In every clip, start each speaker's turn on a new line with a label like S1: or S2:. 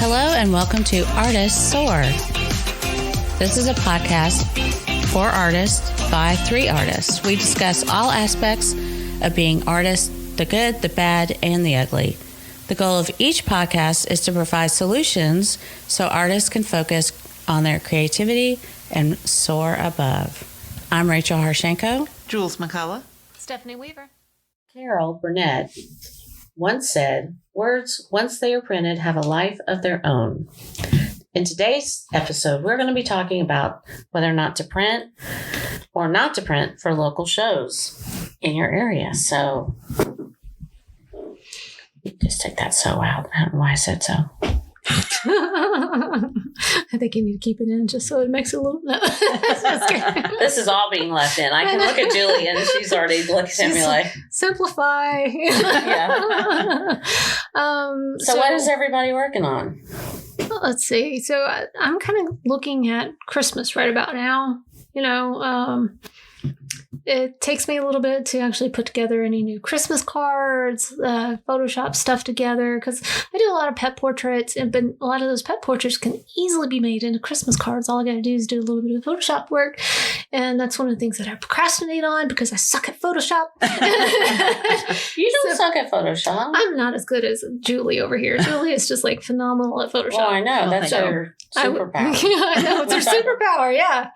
S1: Hello and welcome to Artists Soar. This is a podcast for artists by 3 artists. We discuss all aspects of being artists, the good, the bad, and the ugly. The goal of each podcast is to provide solutions so artists can focus on their creativity and soar above. I'm Rachel Harshenko.
S2: Jules McCullough.
S3: Stephanie Weaver.
S1: Carol Burnett once said, "Words, once they are printed, have a life of their own." In today's episode, we're going to be talking about whether or not to print or not to print for local shows in your area. So, just take that so out. I don't know why I said so.
S3: I think you need to keep it in just so it makes it a little... No.
S1: This is all being left in. I can look at Julie and she's already looking at me like...
S3: Simplify.
S1: Yeah. So what is everybody working on?
S3: Let's see. So I'm kind of looking at Christmas right about now. You know, it takes me a little bit to actually put together any new Christmas cards, Photoshop stuff together, because I do a lot of pet portraits, but a lot of those pet portraits can easily be made into Christmas cards. All I got to do is do a little bit of Photoshop work, and that's one of the things that I procrastinate on because I suck at Photoshop.
S1: You don't suck at Photoshop.
S3: I'm not as good as Julie over here. Julie is just like phenomenal at Photoshop.
S1: Well, I know. That's her superpower.
S3: I know. It's her superpower. Yeah.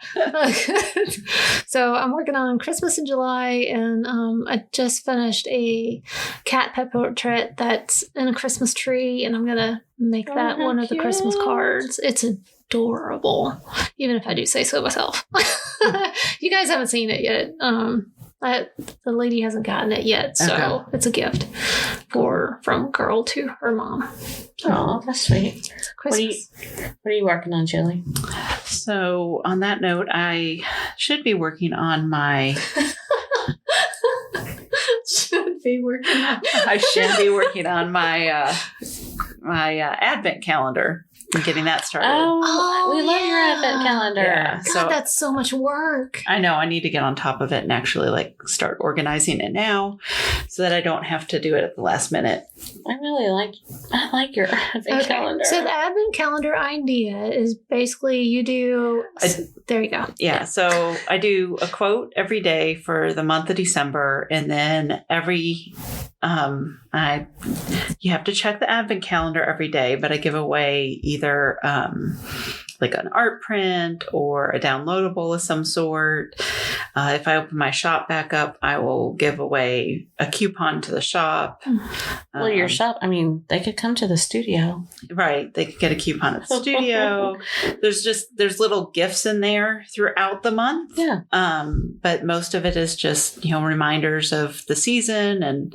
S3: So I'm working on Christmas in July, and I just finished a cat pet portrait that's in a Christmas tree, and I'm going to make that one of the Christmas cards. It's adorable, even if I do say so myself. You guys haven't seen it yet. The lady hasn't gotten it yet, so It's a gift from girl to her mom.
S1: Oh, that's sweet.
S3: Christmas.
S1: What are you working on, Julie?
S2: So on that note, I should be working on my... I should be working on my my Advent calendar and getting that started.
S1: Oh, we love your Advent calendar.
S2: Yeah,
S3: God, that's so much work.
S2: I know. I need to get on top of it and actually start organizing it now so that I don't have to do it at the last minute.
S1: I like your Advent calendar.
S3: So the Advent calendar idea is basically you do... there you go.
S2: Yeah. So I do a quote every day for the month of December, and then you have to check the Advent calendar every day, but I give away either like an art print or a downloadable of some sort. If I open my shop back up, I will give away a coupon to the shop.
S1: Well, your shop, they could come to the studio.
S2: Right. They could get a coupon at the studio. There's little gifts in there throughout the month.
S1: Yeah.
S2: But most of it is just, reminders of the season and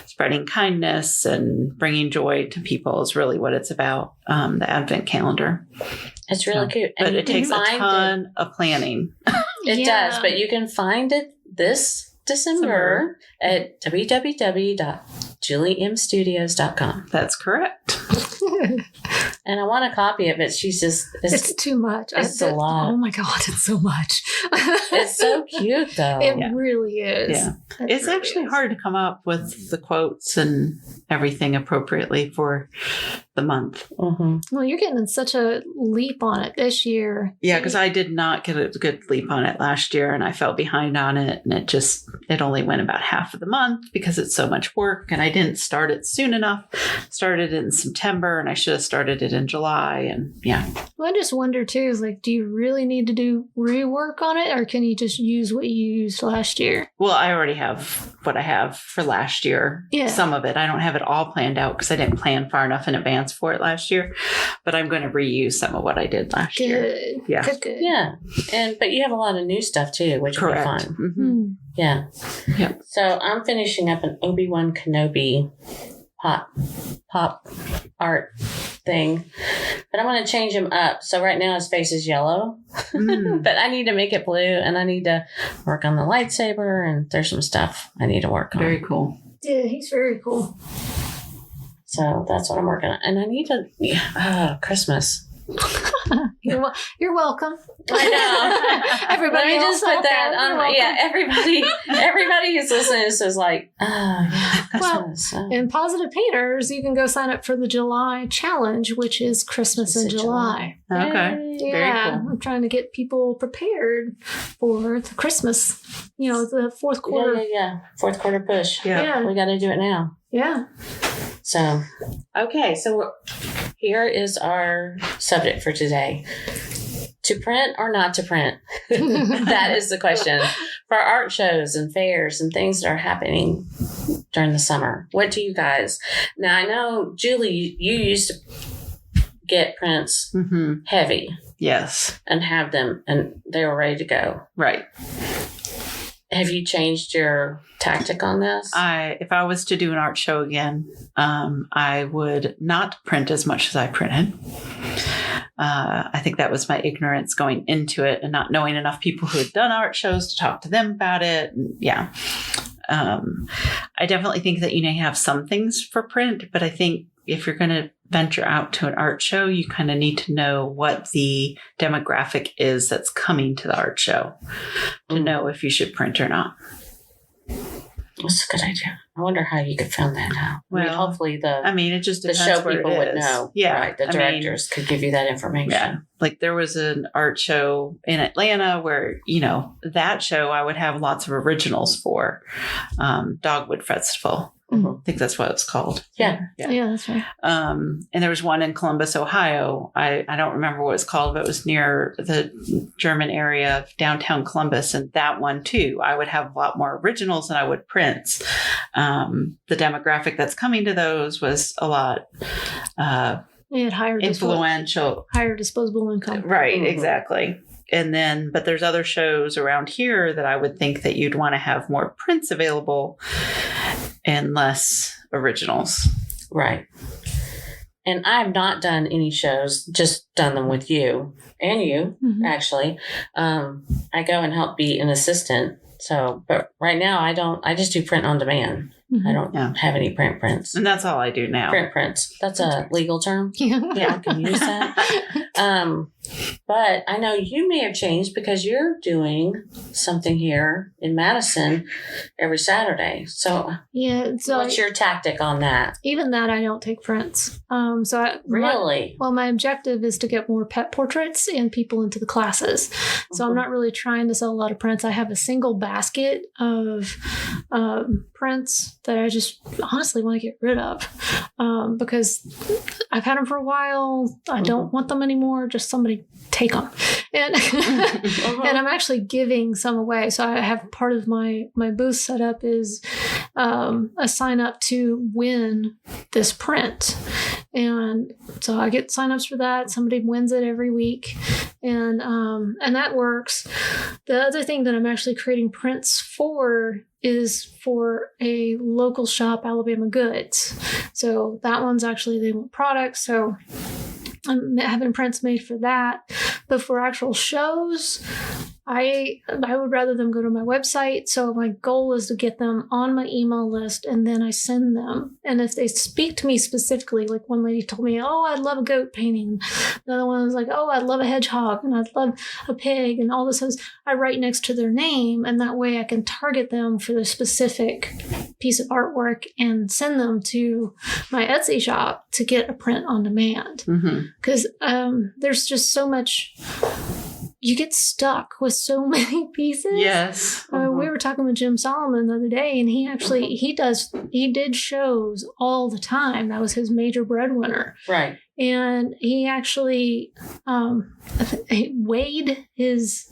S2: spreading kindness and bringing joy to people is really what it's about. The Advent calendar.
S1: It's really cute.
S2: But it takes a ton of planning.
S1: It does, but you can find it this December at www.juliemstudios.com.
S2: That's correct.
S1: And I want a copy of it.
S3: It's too much.
S1: It's a lot.
S3: Oh my God, it's so much.
S1: It's so cute, though.
S3: It really is.
S2: Yeah. It's really actually hard to come up with the quotes and everything appropriately for the month.
S1: Mm-hmm.
S3: Well, you're getting such a leap on it this year.
S2: Yeah, because I did not get a good leap on it last year, and I fell behind on it, and it only went about half of the month because it's so much work, and I didn't start it soon enough. Started it in September, and I should have started it in July, and yeah.
S3: Well, I just wonder too, is do you really need to do rework on it, or can you just use what you used last year?
S2: Well, I already have what I have for last year. Yeah. Some of it. I don't have it all planned out because I didn't plan far enough in advance for it last year, but I'm going to reuse some of what I did last year. Yeah.
S3: Good.
S1: Yeah. But you have a lot of new stuff too, which will be fun.
S2: Mm-hmm.
S1: Yeah.
S2: Yeah.
S1: So I'm finishing up an Obi-Wan Kenobi pop art thing, but I'm going to change him up. So right now his face is yellow, but I need to make it blue, and I need to work on the lightsaber, and there's some stuff I need to work on.
S2: Very cool.
S3: Yeah, he's very cool.
S1: So that's what I'm working on. And I need to... Christmas.
S3: You're welcome.
S1: I know.
S3: Everybody
S1: Let me
S3: else
S1: just put
S3: out
S1: that
S3: there,
S1: on.
S3: you're
S1: Yeah, everybody who's listening is like, oh, yeah,
S3: Well,
S1: Christmas.
S3: in Positive Painters, you can go sign up for the July challenge, which is Christmas in July.
S2: Okay.
S1: Yay.
S2: Very
S3: Yeah,
S2: cool.
S3: I'm trying to get people prepared for the Christmas, the fourth quarter.
S1: Yeah. Fourth quarter push.
S2: Yeah.
S1: We got to do it now.
S3: Yeah.
S1: So, okay. So here is our subject for today. To print or not to print? That is the question. For art shows and fairs and things that are happening during the summer. What do you guys? Now, I know, Julie, you used to get prints heavy
S2: Yes.
S1: and have them, and they were ready to go.
S2: Right.
S1: Have you changed your tactic on this?
S2: If I was to do an art show again, I would not print as much as I printed. I think that was my ignorance going into it and not knowing enough people who had done art shows to talk to them about it. And yeah. I definitely think that you may have some things for print, but I think if you're going to venture out to an art show, you kind of need to know what the demographic is that's coming to the art show to know if you should print or not.
S1: That's a good idea. I wonder how you could find that out.
S2: Well,
S1: hopefully
S2: it just
S1: the
S2: depends
S1: show
S2: where
S1: people
S2: it
S1: would
S2: is.
S1: know.
S2: Yeah.
S1: Right. The directors could give you that information.
S2: Yeah. Like there was an art show in Atlanta where, that show I would have lots of originals for Dogwood Festival. I think that's what it's called.
S1: Yeah.
S3: Yeah, that's right.
S2: And there was one in Columbus, Ohio. I don't remember what it's called, but it was near the German area of downtown Columbus. And that one too, I would have a lot more originals than I would prints. The demographic that's coming to those was a lot
S3: They had higher
S2: influential.
S3: higher disposable income.
S2: Right, exactly. And then, but there's other shows around here that I would think that you'd want to have more prints available and less originals.
S1: Right. And I've not done any shows, just done them with you and you, actually. I go and help be an assistant. So, but right now I just do print on demand. I don't have any prints.
S2: And that's all I do now.
S1: Print prints. That's a legal term.
S3: Yeah.
S1: Yeah, I can use that. But I know you may have changed because you're doing something here in Madison every Saturday. So, what's your tactic on that?
S3: Even that, I don't take prints.
S1: Really?
S3: My objective is to get more pet portraits and people into the classes. So I'm not really trying to sell a lot of prints. I have a single basket of prints that I just honestly want to get rid of because I've had them for a while. I don't want them anymore. Just somebody take them. And and I'm actually giving some away. So I have part of my booth set up is a sign up to win this print. And so I get signups for that. Somebody wins it every week. And that works. The other thing that I'm actually creating prints for is for a local shop, Alabama Goods. So that one's actually, they want products. So I'm having prints made for that. But for actual shows, I would rather them go to my website. So my goal is to get them on my email list and then I send them. And if they speak to me specifically, like one lady told me, oh, I'd love a goat painting. The other one was like, oh, I'd love a hedgehog and I'd love a pig and all this. I write next to their name and that way I can target them for the specific piece of artwork and send them to my Etsy shop to get a print on demand. Because there's just so much. You get stuck with so many pieces.
S2: Yes.
S3: We were talking with Jim Solomon the other day, and he did shows all the time. That was his major breadwinner.
S1: Right.
S3: And he actually he weighed his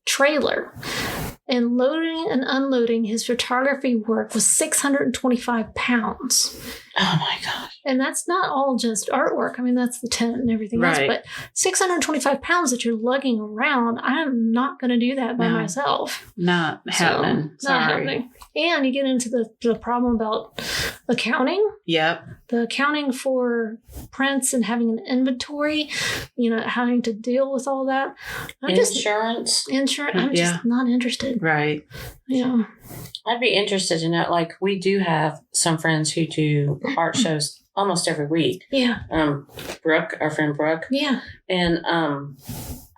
S3: trailer. And loading and unloading his photography work was 625 pounds.
S1: Oh my gosh.
S3: And that's not all just artwork. I mean, that's the tent and everything else. But 625 pounds that you're lugging around, I'm not going to do that by myself.
S2: Not happening.
S3: Not happening. And you get into the problem about accounting.
S2: Yep.
S3: The accounting for prints and having an inventory, having to deal with all that.
S1: Insurance.
S3: I'm just not interested.
S2: Right.
S3: Yeah.
S4: I'd be interested to know, like, we do have some friends who do art shows almost every week.
S3: Yeah.
S4: Brooke, our friend Brooke.
S3: Yeah.
S4: And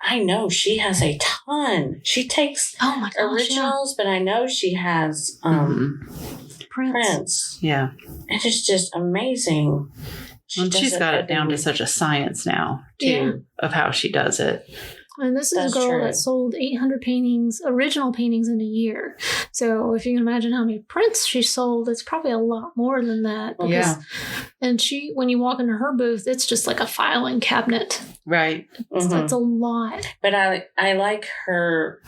S4: I know she has a ton. She takes
S3: Oh my gosh,
S4: originals, but I know she has prints.
S2: Yeah.
S4: And it's just amazing.
S2: She's got it down to such a science now, too, of how she does it.
S3: And this is a girl that sold 800 paintings, original paintings, in a year. So if you can imagine how many prints she sold, it's probably a lot more than that.
S2: Yeah.
S3: And when you walk into her booth, it's just like a filing cabinet.
S2: Right.
S3: It's a lot.
S4: But I like her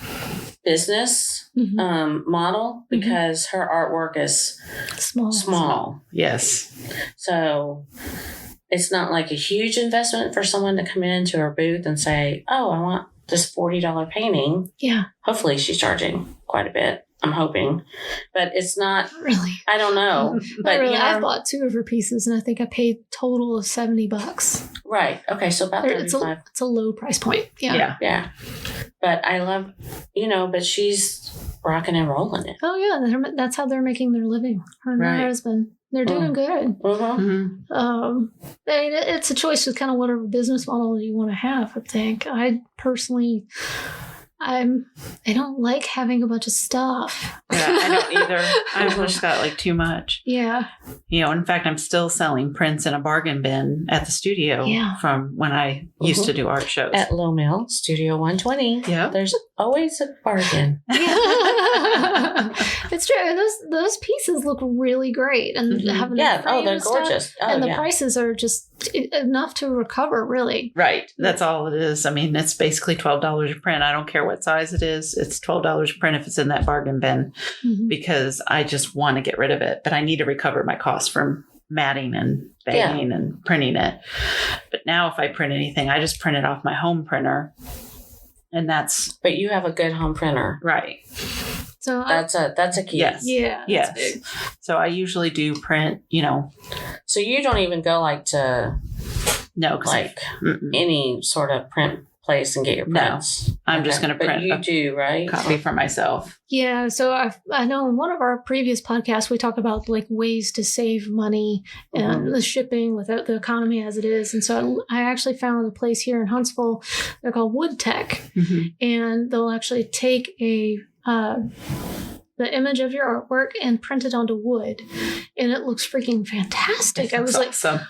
S4: business model because her artwork is small.
S2: Yes.
S4: So it's not like a huge investment for someone to come into her booth and say, oh, I want this $40 painting.
S3: Yeah.
S4: Hopefully she's charging quite a bit. I'm hoping. But it's not
S3: really.
S4: I don't know. But
S3: really. I bought 2 of her pieces and I think I paid total of $70.
S4: Right. Okay. So about 35.
S3: It's a low price point. Yeah.
S4: Yeah. But I love, but she's rocking and rolling it.
S3: Oh, yeah. That's how they're making their living. Her and her husband. They're doing good. It's a choice with kind of whatever business model you want to have, I think. I personally, I don't like having a bunch of stuff.
S2: Yeah, I don't either. I've just got like too much.
S3: Yeah.
S2: In fact, I'm still selling prints in a bargain bin at the studio from when I used to do art shows.
S4: At Low Mill, Studio 120. Yeah. There's always a bargain.
S3: It's true. And those pieces look really great. And having
S4: they're gorgeous.
S3: And the prices are just enough to recover, really.
S2: Right. That's all it is. I mean, it's basically $12 a print. I don't care what size it is. It's $12 a print if it's in that bargain bin because I just want to get rid of it. But I need to recover my costs from matting and bagging and printing it. But now if I print anything, I just print it off my home printer. And but
S4: you have a good home printer.
S2: Right.
S3: So
S4: that's a key.
S3: Yes. Yeah.
S2: Yes. So I usually do print,
S4: So you don't even go any sort of print place and get your prints.
S2: No, I'm just going to print.
S4: But you do, right?
S2: Copy for myself.
S3: Yeah. So I know in one of our previous podcasts we talk about ways to save money and the shipping without the economy as it is. And so I actually found a place here in Huntsville. They're called Woodtech, and they'll actually take the image of your artwork and print it onto wood, and it looks freaking fantastic.
S2: I was awesome.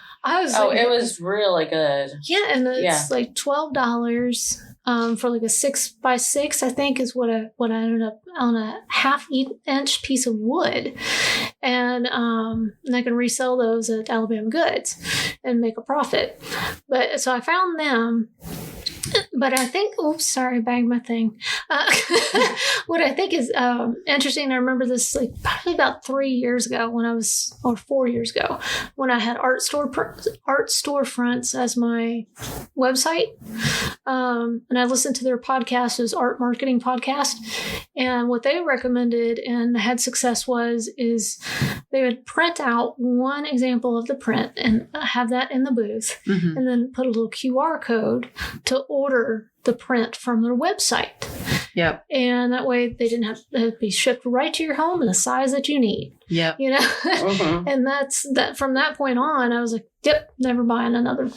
S4: It was really good.
S3: Yeah, and it's like $12 for like a 6x6, I think, is what I ended up on a 1/2-inch piece of wood, and I can resell those at Alabama Goods and make a profit. But so I found them. But I think, I banged my thing. What I think is interesting, I remember this probably about 3 years ago or 4 years ago, when I had Art Storefronts as my website. And I listened to their podcast, it was Art Marketing Podcast. And what they recommended and had success is they would print out one example of the print and have that in the booth, and then put a little QR code to order the print from their website.
S2: Yep.
S3: And that way they didn't have to be shipped right to your home in the size that you need.
S2: Yep.
S3: And that's that. From that point on, I was like, yep, never buying another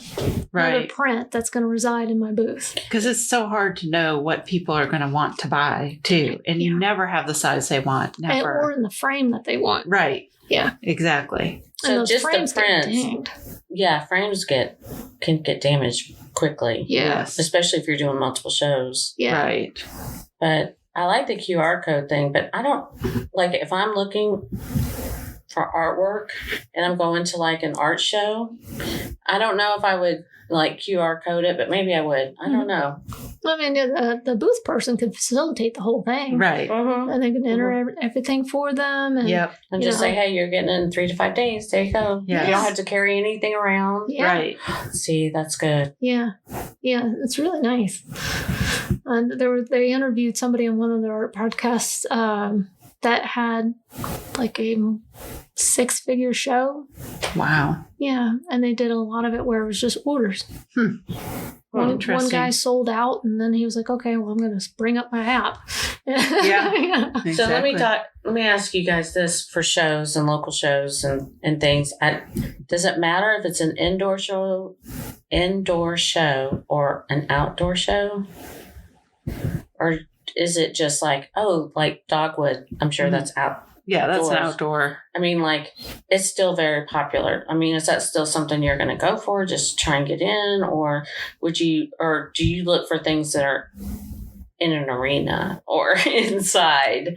S3: print that's going to reside in my booth.
S2: Because it's so hard to know what people are going to want to buy too, and you never have the size they want, never,
S3: or in the frame that they want.
S2: Right.
S3: Yeah.
S2: Exactly.
S4: So just the prints. Yeah, frames can get damaged quickly.
S2: Yes.
S4: Especially if you're doing multiple shows.
S3: Yeah.
S2: Right.
S4: But I like the QR code thing, but I don't if I'm looking for artwork and I'm going to an art show, I don't know if I would QR code it, but maybe I would. I don't know.
S3: I mean, the booth person could facilitate the whole thing.
S2: Right.
S3: And they can enter everything for them. And,
S4: and just say, hey, you're getting in 3 to 5 days. There you go.
S2: Yes.
S4: You don't have to carry anything around.
S3: Yeah.
S2: Right.
S4: See, that's good.
S3: Yeah. Yeah, it's really nice. And they interviewed somebody on one of their art podcasts that had like a 6-figure show.
S2: Wow.
S3: Yeah, and they did a lot of it where it was just orders. One guy sold out, and then he was like, "Okay, well, I'm going to bring up my app."
S2: Yeah. Exactly.
S4: So let me ask you guys this for shows and local shows and things. Does it matter if it's an indoor show or an outdoor show? Or is it just like, like Dogwood? I'm sure that's out.
S2: Yeah, that's an outdoor.
S4: I mean, like, it's still very popular. I mean, is that still something you're going to go for? Just try and get in? Or do you look for things that are in an arena or inside?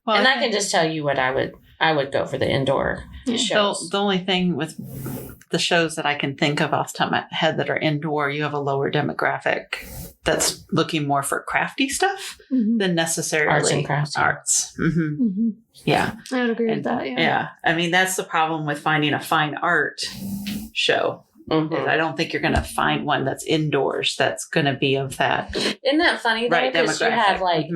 S4: Well, and I can just tell you what I would go for the indoor shows.
S2: The only thing with the shows that I can think of off the top of my head that are indoor, you have a lower demographic that's looking more for crafty stuff than necessarily
S4: arts and crafts.
S2: Arts. Mm-hmm. Mm-hmm. Yeah.
S3: I would agree with that.
S2: Yeah. I mean, that's the problem with finding a fine art show. Mm-hmm. I don't think you're going to find one that's indoors that's going to be of that.
S4: Isn't that funny though? Because you have like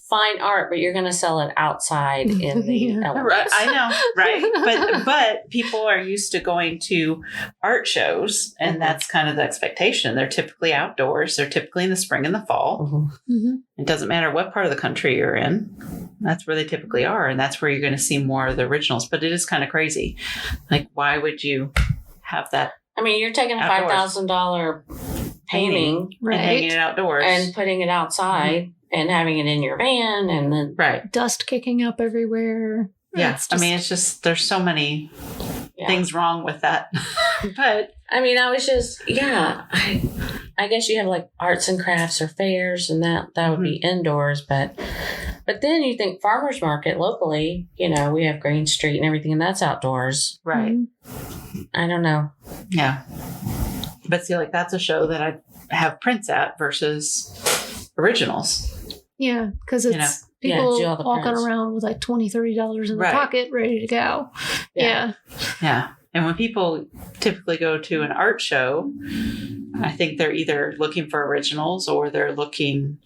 S4: fine art, but you're going to sell it outside in the elements.
S2: Right, I know, right? But people are used to going to art shows, and that's kind of the expectation. They're typically outdoors. They're typically in the spring and the fall. It doesn't matter what part of the country you're in. That's where they typically are, and that's where you're going to see more of the originals. But it is kind of crazy. Like, why would you have that?
S4: I mean, you're taking a $5,000 painting
S2: and hanging it outdoors
S4: and putting it outside and having it in your van, and then
S3: dust kicking up everywhere.
S2: Yeah, I mean, it's just there's so many things wrong with that. But
S4: I mean, I was just I guess you have like arts and crafts or fairs, and that would be indoors, but then you think farmers market locally, we have Green Street and everything, and that's outdoors.
S2: Right.
S4: I don't know.
S2: Yeah. But see, like, that's a show that I have prints at versus originals.
S3: Yeah, because it's people walking around with like $20, $30 in their pocket ready to go. Yeah. And when people typically go to an art show, I think they're either looking for originals or they're looking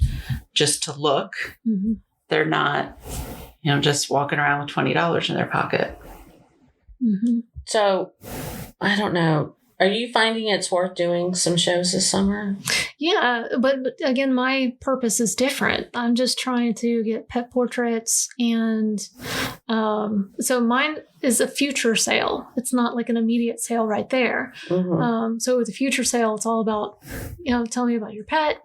S3: just to look. Mm-hmm. They're not, just walking around with $20 in their pocket. Mm-hmm.
S4: So, I don't know. Are you finding it's worth doing some shows this summer?
S3: Yeah, but again, my purpose is different. I'm just trying to get pet portraits, and so mine is a future sale. It's not like an immediate sale right there. Mm-hmm. So with a future sale, it's all about, tell me about your pet.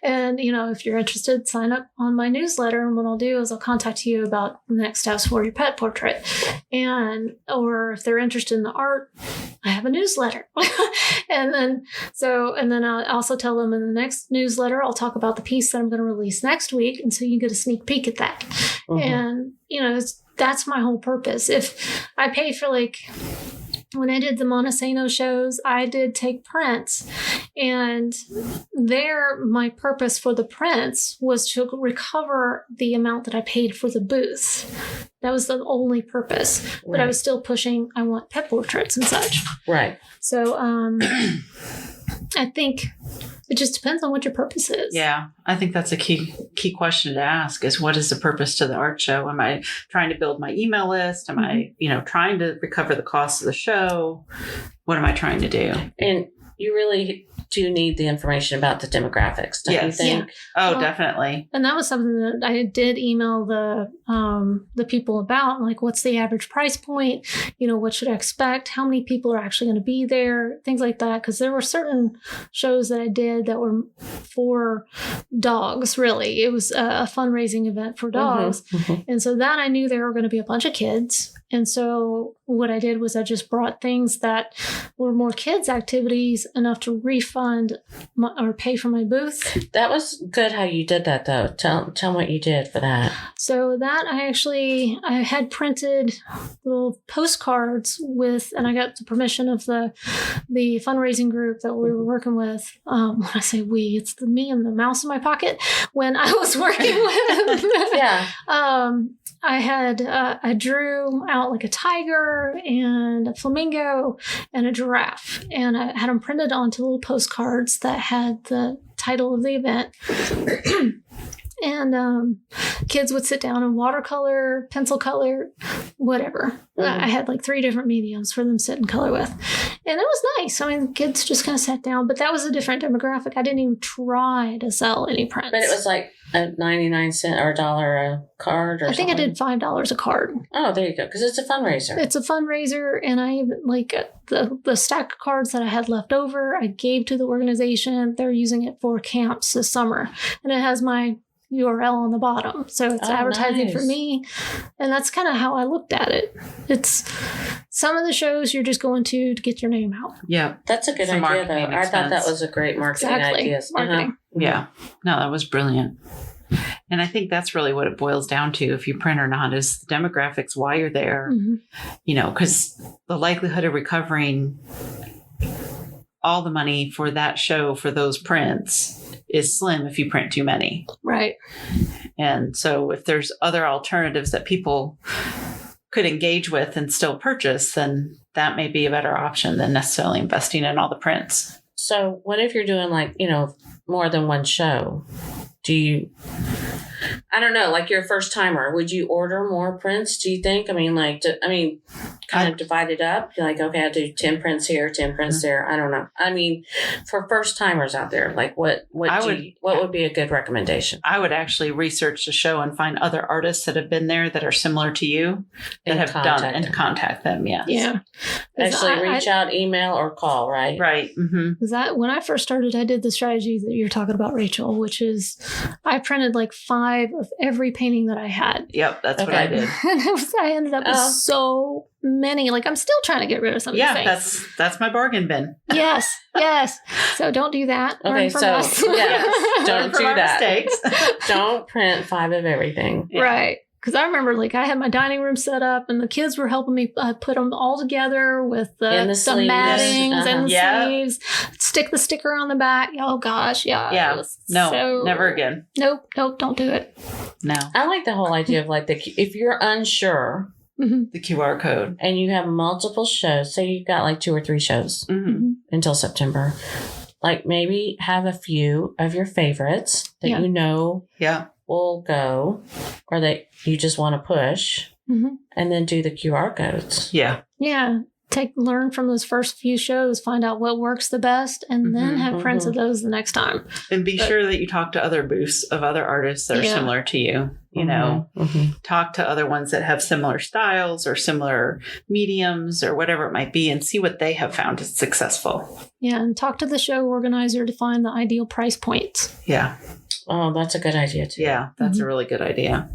S3: And, if you're interested, sign up on my newsletter. And what I'll do is I'll contact you about the next steps for your pet portrait. Or if they're interested in the art, I have a newsletter. and then I'll also tell them in the next newsletter, I'll talk about the piece that I'm going to release next week. And so you can get a sneak peek at that. Mm-hmm. And, that's my whole purpose. If I paid for when I did the Montesano shows, I did take prints, and my purpose for the prints was to recover the amount that I paid for the booth. That was the only purpose, but I was still pushing, I want pet portraits and such.
S4: Right.
S3: So, I think it just depends on what your purpose is.
S2: Yeah, I think that's a key question to ask is, what is the purpose to the art show? Am I trying to build my email list? Am I, trying to recover the cost of the show? What am I trying to do?
S4: And you really do need the information about the demographics, don't you think?
S2: Yeah. Oh, definitely.
S3: And that was something that I did email the people about, like, what's the average price point? What should I expect? How many people are actually going to be there? Things like that. Because there were certain shows that I did that were for dogs, really. It was a fundraising event for dogs. Mm-hmm. And so that I knew there were going to be a bunch of kids. And so what I did was I just brought things that were more kids' activities, enough to refund or pay for my booth.
S4: That was good how you did that, though. Tell what you did for that.
S3: So that I had printed little postcards with, and I got the permission of the fundraising group that we were working with. When I say we, it's me and the mouse in my pocket when I was working with.
S4: Yeah.
S3: I drew out like a tiger and a flamingo and a giraffe, and I had them printed onto little postcards that had the title of the event. And kids would sit down and watercolor, pencil color, whatever. I had like 3 different mediums for them to sit and color with. And it was nice. I mean, the kids just kind of sat down, but that was a different demographic. I didn't even try to sell any prints.
S4: But it was like a 99 cents or $1 a card or
S3: I think
S4: something?
S3: I did $5 a card.
S4: Oh, there you go. Because it's a fundraiser.
S3: It's a fundraiser, and I even like the stack of cards that I had left over, I gave to the organization. They're using it for camps this summer, and it has my URL on the bottom. So it's advertising for me. And that's kind of how I looked at it. It's some of the shows you're just going to get your name out.
S2: Yeah.
S4: That's a good idea, though. I thought that was a great marketing idea.
S3: Marketing.
S2: Yeah. No, that was brilliant. And I think that's really what it boils down to, if you print or not, is the demographics, why you're there, you know, because the likelihood of recovering all the money for that show for those prints is slim if you print too many.
S3: Right.
S2: And so if there's other alternatives that people could engage with and still purchase, then that may be a better option than necessarily investing in all the prints.
S4: So what if you're doing like, you know, more than one show? Do you, I don't know, like you're a first timer, would you order more prints, do you think? I mean, like, kind of divide it up. You're like, okay, I do 10 prints here, 10 prints there. I don't know. I mean, for first timers out there, like what would be a good recommendation?
S2: I would actually research the show and find other artists that have been there that are similar to you that have done and contact them. Yes.
S3: Yeah.
S4: Actually reach out, email, or call, right?
S2: Right.
S3: Because when I first started, I did the strategy that you're talking about, Rachel, which is I printed like 5 of every painting that I had.
S2: Yep. That's what I did.
S3: And I ended up with so many. Like, I'm still trying to get rid of some of these things.
S2: that's my bargain bin.
S3: Yes. So don't do that.
S4: Okay, so don't do that.
S2: Mistakes.
S4: Don't print 5 of everything.
S3: Yeah. Right. Because I remember, like, I had my dining room set up, and the kids were helping me put them all together with the mattings and the sleeves, stick the sticker on the back. Oh, gosh,
S2: yeah. No, never again.
S3: Nope, don't do it.
S2: No.
S4: I like the whole idea of, like, if you're unsure,
S2: the QR code,
S4: and you have multiple shows, say you've got like 2 or 3 shows until September, like maybe have a few of your favorites that you know will go, or that you just want to push, and then do the QR codes.
S2: Yeah.
S3: Learn from those first few shows, find out what works the best, and then have prints of those the next time.
S2: And be sure that you talk to other booths of other artists that are similar to you. You know, talk to other ones that have similar styles or similar mediums or whatever it might be, and see what they have found is successful.
S3: Yeah, and talk to the show organizer to find the ideal price points.
S2: Yeah.
S4: Oh, that's a good idea too.
S2: Yeah, that's a really good idea.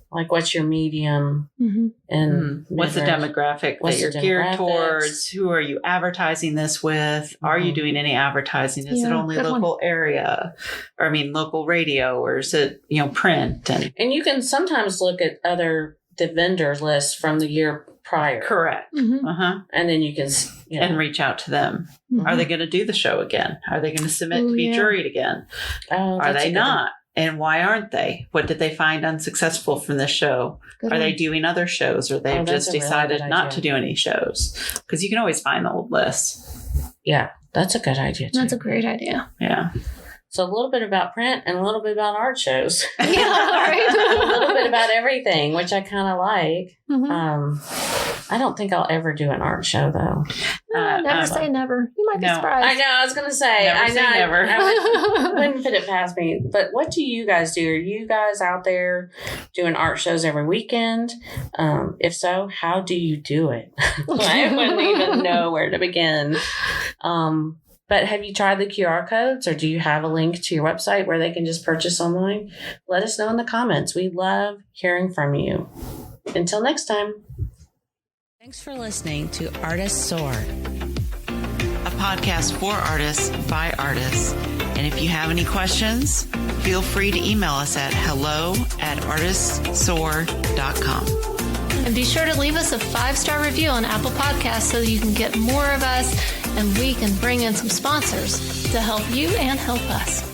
S4: Like, what's your medium and
S2: what's the demographic that you're geared towards? Who are you advertising this with? Are you doing any advertising? Is it only local area, or local radio, or is it print? And
S4: you can sometimes look at the vendor list from the year prior.
S2: Correct.
S4: And then you can
S2: and reach out to them. Are they going to do the show again? Are they going to submit to be juried again? Are they not? And why aren't they? What did they find unsuccessful from this show? Are they doing other shows, or they've just decided not to do any shows? Because you can always find the old lists.
S4: Yeah, that's a good idea too.
S3: That's a great idea.
S2: Yeah.
S4: So a little bit about print and a little bit about art shows.
S3: Yeah, right.
S4: A little bit about everything, which I kind of like. I don't think I'll ever do an art show, though.
S3: Never say never. You might be surprised.
S4: I know. I was going to say.
S2: Never.
S4: I wouldn't put it past me. But what do you guys do? Are you guys out there doing art shows every weekend? If so, how do you do it? I wouldn't even know where to begin. But have you tried the QR codes, or do you have a link to your website where they can just purchase online? Let us know in the comments. We love hearing from you. Until next time.
S1: Thanks for listening to Artists Soar,
S2: a podcast for artists by artists. And if you have any questions, feel free to email us at hello@artistssoar.com.
S3: And be sure to leave us a 5-star review on Apple Podcasts so you can get more of us, and we can bring in some sponsors to help you and help us.